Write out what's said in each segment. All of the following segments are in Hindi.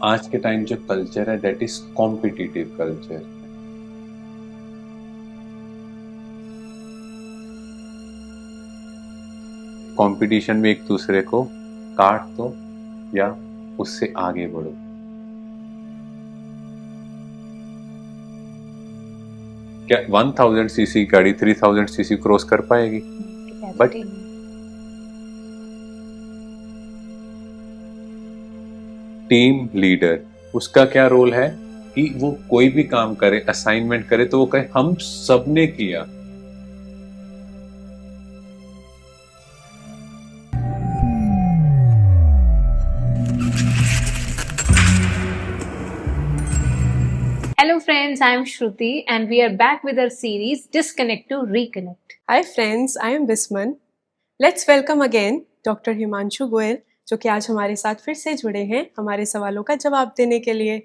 आज के टाइम जो कल्चर है that is competitive culture. Competition में एक दूसरे को काट दो या उससे आगे बढ़ो। क्या 1000 सीसी गाड़ी 3000 सीसी क्रॉस कर पाएगी? बट टीम लीडर उसका क्या रोल है कि वो कोई भी काम करे, असाइनमेंट करे तो वो कहे हम सबने किया। Hello friends, I am Shruti and we are back with our series Disconnect to Reconnect. Hi friends, I am Visman. Let's welcome again Dr. Himanshu Goyal जो कि आज हमारे साथ फिर से जुड़े हैं हमारे सवालों का जवाब देने के लिए।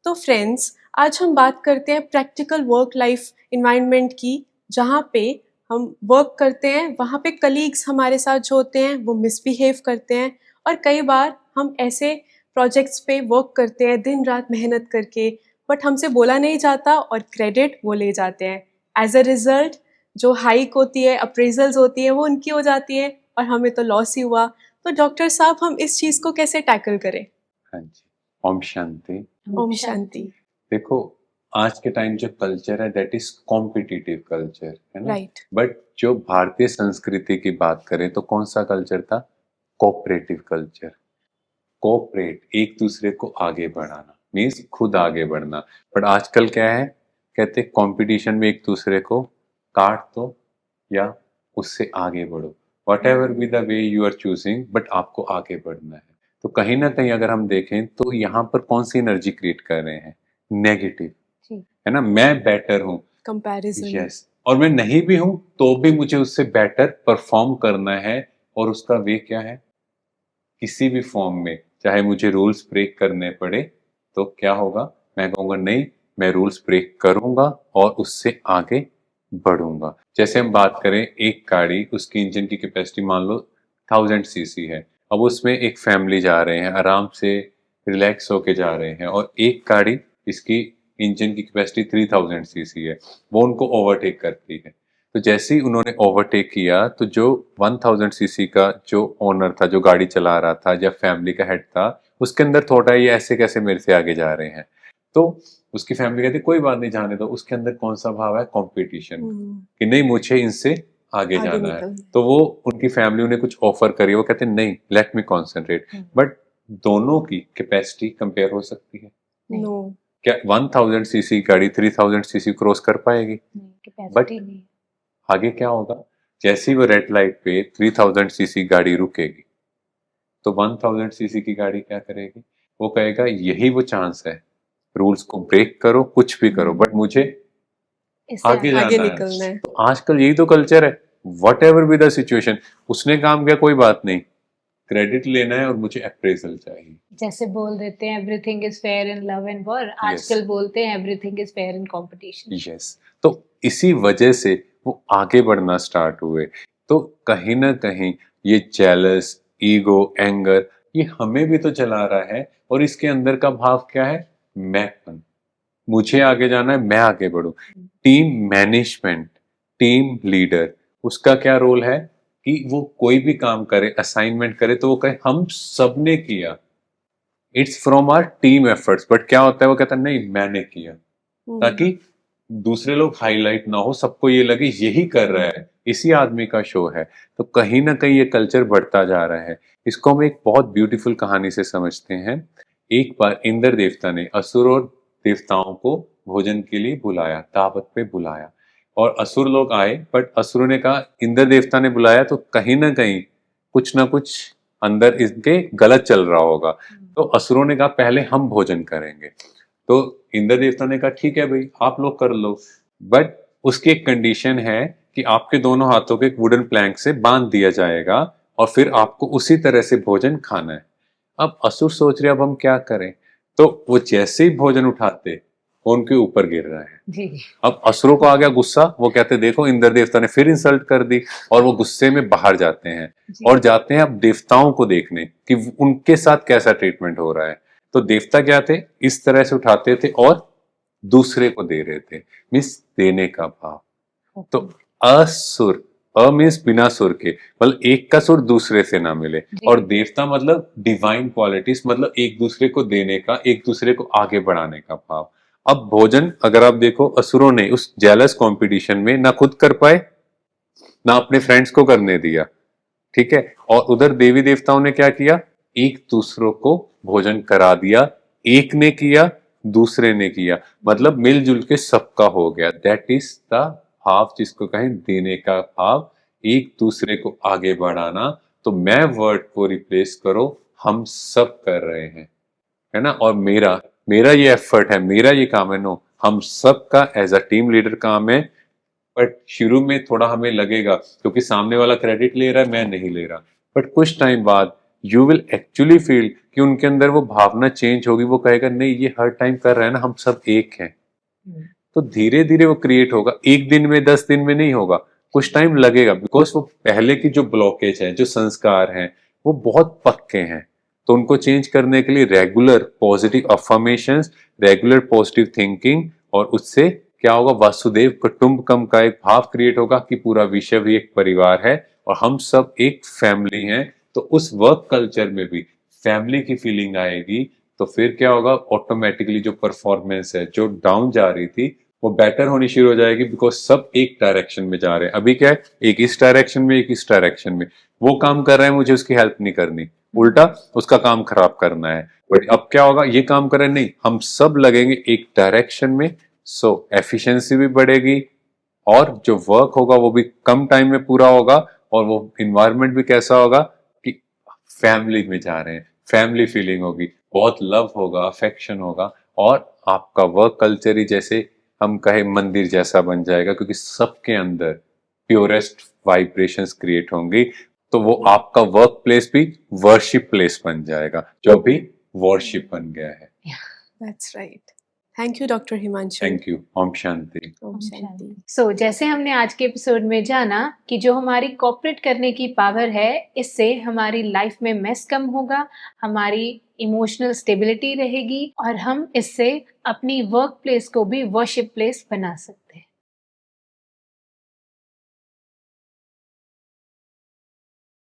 तो फ्रेंड्स, आज हम बात करते हैं प्रैक्टिकल वर्क लाइफ इन्वायरमेंट की, जहाँ पे हम वर्क करते हैं, वहाँ पे कलीग्स हमारे साथ जो होते हैं वो मिसबिहेव करते हैं और कई बार हम ऐसे प्रोजेक्ट्स पे वर्क करते हैं दिन रात मेहनत करके, बट हमसे बोला नहीं जाता और क्रेडिट वो ले जाते हैं। एज अ रिजल्ट जो हाइक होती है, अप्रेजल्स होती है, वो उनकी हो जाती है और हमें तो लॉस ही हुआ। तो डॉक्टर साहब, हम इस चीज़ को कैसे टैकल करें? हाँ जी, ओम शांति। ओम शांति। देखो, आज के टाइम जो कल्चर है दैट इज कॉम्पिटिटिव कल्चर, है ना? राइट। बट जो भारतीय संस्कृति की बात करें तो कौन सा कल्चर था? Cooperative culture. कोऑपरेट, एक दूसरे को आगे बढ़ाना मीन्स खुद आगे बढ़ना। बट आजकल क्या है, कहते कंपटीशन में एक दूसरे को काट दो या उससे आगे बढ़ो। Whatever be the way you are choosing, but आपको आगे बढ़ना है। तो कहीं ना कहीं अगर हम देखें तो यहाँ पर कौन सी एनर्जी क्रिएट कर रहे हैं? नेगेटिव, है ना? मैं बेटर हूँ, कंपैरिजन। यस, और मैं नहीं भी हूं तो भी मुझे उससे बेटर परफॉर्म करना है। और उसका वे क्या है? किसी भी फॉर्म में, चाहे मुझे रूल्स ब्रेक करने पड़े तो क्या होगा? मैं कहूंगा नहीं, मैं रूल्स ब्रेक करूंगा और उससे आगे बढ़ूंगा। जैसे हम बात करें एक गाड़ी, उसकी इंजन की कैपेसिटी मान लो 1000 सीसी है। अब उसमें एक फैमिली जा रहे हैं, आराम से रिलैक्स होके जा रहे हैं, और एक गाड़ी इसकी इंजन की कैपेसिटी 3000 सीसी है, वो उनको ओवरटेक करती है। तो जैसे ही उन्होंने ओवरटेक किया तो जो 1000 सीसी का जो ओनर था, जो गाड़ी चला रहा था या फैमिली का हेड था, उसके अंदर थोड़ा ये ऐसे कैसे मेरे से आगे जा रहे हैं। तो उसकी फैमिली कहती कोई बात नहीं, जाने दो। उसके अंदर कौन सा भाव है? कंपटीशन, कि नहीं मुझे इनसे आगे जाना है। तो वो उनकी फैमिली उन्हें कुछ ऑफर करी, वो कहते नहीं, लेट मी कॉन्सेंट्रेट। बट दोनों की कैपेसिटी कंपेयर हो सकती है? नो। क्या 1000 सीसी गाड़ी 3000 सीसी क्रॉस कर पाएगी? बट आगे क्या होगा? जैसे ही वो रेड लाइट पे 3000 सीसी गाड़ी रुकेगी तो 1000 सीसी की गाड़ी क्या करेगी? वो कहेगा यही वो चांस है, रूल्स को ब्रेक करो, कुछ भी करो, बट मुझे आगे आगे जाना निकलना है। है। तो आजकल यही तो कल्चर है। What ever be the situation, उसने काम किया कोई बात नहीं, क्रेडिट लेना है और मुझे अप्रेजल चाहिए। जैसे बोल देते हैं everything is fair in love and war, आजकल बोलते हैं everything is fair in competition. Yes, तो इसी वजह से वो आगे बढ़ना स्टार्ट हुए। तो कहीं ना कहीं ये जेलस, ईगो, एंगर, ये हमें भी तो चला रहा है। और इसके अंदर का भाव क्या है? मैंपन, मुझे आगे जाना है, मैं आगे बढ़ूं। टीम मैनेजमेंट, टीम लीडर, उसका क्या रोल है कि वो कोई भी काम करे, असाइनमेंट करे तो वो कहे हम सबने किया, it's from our team efforts. But क्या होता है, वो कहता है नहीं मैंने किया, ताकि दूसरे लोग हाईलाइट ना हो, सबको ये लगे यही कर रहा है, इसी आदमी का शो है। तो कहीं ना कहीं ये कल्चर बढ़ता जा रहा है। इसको हम एक बहुत ब्यूटीफुल कहानी से समझते हैं। एक बार इंद्र देवता ने असुर और देवताओं को भोजन के लिए बुलाया, दावत पे बुलाया, और असुर लोग आए। बट असुरों ने कहा इंद्र देवता ने बुलाया तो कहीं ना कहीं कुछ ना कुछ अंदर इनके गलत चल रहा होगा। तो असुरों ने कहा पहले हम भोजन करेंगे। तो इंद्र देवता ने कहा ठीक है भाई, आप लोग कर लो, बट उसकी एक कंडीशन है कि आपके दोनों हाथों को एक वुडन प्लैंक से बांध दिया जाएगा और फिर आपको उसी तरह से भोजन खाना है। अब असुर सोच रहे अब हम क्या करें, तो वो जैसे ही भोजन उठाते वो उनके ऊपर गिर रहा है जी। अब असुरों को आ गया गुस्सा, वो कहते देखो इंद्र देवता ने फिर इंसल्ट कर दी, और वो गुस्से में बाहर जाते हैं और जाते हैं अब देवताओं को देखने कि उनके साथ कैसा ट्रीटमेंट हो रहा है। तो देवता क्या थे, इस तरह से उठाते थे और दूसरे को दे रहे थे, मीन्स देने का भाव। तो असुर, अ मीन्स बिना सुर के, मतलब एक का सुर दूसरे से ना मिले, जी। और देवता मतलब डिवाइन क्वालिटीज, मतलब एक दूसरे को देने का, एक दूसरे को आगे बढ़ाने का भाव। अब भोजन अगर आप देखो, असुरों ने उस जेलस कंपटीशन में ना खुद कर पाए ना अपने फ्रेंड्स को करने दिया, ठीक है। और उधर देवी देवताओं ने क्या किया, एक दूसरों को भोजन करा दिया, एक ने किया दूसरे ने किया, मतलब मिलजुल के सबका हो गया। दैट इज द भाव जिसको कहें देने का भाव, एक दूसरे को आगे बढ़ाना। तो मैं वर्ड को रिप्लेस करो, हम सब कर रहे हैं, है ना। और मेरा मेरा ये एफर्ट है, मेरा ये काम है, नो, हम सब का एज अ टीम लीडर काम है। बट शुरू में थोड़ा हमें लगेगा क्योंकि सामने वाला क्रेडिट ले रहा है, मैं नहीं ले रहा, बट कुछ टाइम बाद यू विल एक्चुअली फील कि उनके अंदर वो भावना चेंज होगी, वो कहेगा नहीं ये हर टाइम कर रहा है ना, हम सब एक हैं। तो धीरे धीरे वो क्रिएट होगा, एक दिन में 10 दिन में नहीं होगा, कुछ टाइम लगेगा, बिकॉज वो पहले की जो ब्लॉकेज है, जो संस्कार हैं, वो बहुत पक्के हैं। तो उनको चेंज करने के लिए regular positive affirmations, regular positive thinking, और उससे क्या होगा, वासुदेव कुटुंबकम का एक भाव क्रिएट होगा कि पूरा विश्व भी एक परिवार है और हम सब एक फैमिली हैं। तो उस वर्क कल्चर में भी फैमिली की फीलिंग आएगी। तो फिर क्या होगा, ऑटोमेटिकली जो परफॉर्मेंस है जो डाउन जा रही थी वो बेटर होनी शुरू हो जाएगी, बिकॉज सब एक डायरेक्शन में जा रहे हैं। अभी क्या है, एक इस डायरेक्शन में, एक इस डायरेक्शन में, वो काम कर रहे हैं, मुझे उसकी हेल्प नहीं करनी, उल्टा उसका काम खराब करना है। बट अब क्या होगा, ये काम कर रहे हैं, नहीं, हम सब लगेंगे एक डायरेक्शन में। सो एफिशिएंसी भी बढ़ेगी और जो वर्क होगा वो भी कम टाइम में पूरा होगा, और वो इन्वायरमेंट भी कैसा होगा कि फैमिली में जा रहे हैं, फैमिली फीलिंग होगी, बहुत लव होगा, अफेक्शन होगा, और आपका वर्क कल्चर ही जैसे हम कहे मंदिर जैसा बन जाएगा, क्योंकि सबके अंदर प्योरेस्ट वाइब्रेशंस क्रिएट होंगी। तो वो आपका वर्क प्लेस भी वर्शिप प्लेस बन जाएगा, जो अभी वर्शिप बन गया है। That's right. Thank you, Dr. Himanshu. Thank you. Om Shanti. Om Shanti. So जैसे हमने आज के एपिसोड में जाना कि जो हमारी कॉपरेट करने की पावर है, इससे हमारी लाइफ में मेस कम होगा, हमारी इमोशनल स्टेबिलिटी रहेगी और हम इससे अपनी वर्क प्लेस को भी वर्शिप प्लेस बना सकते हैं।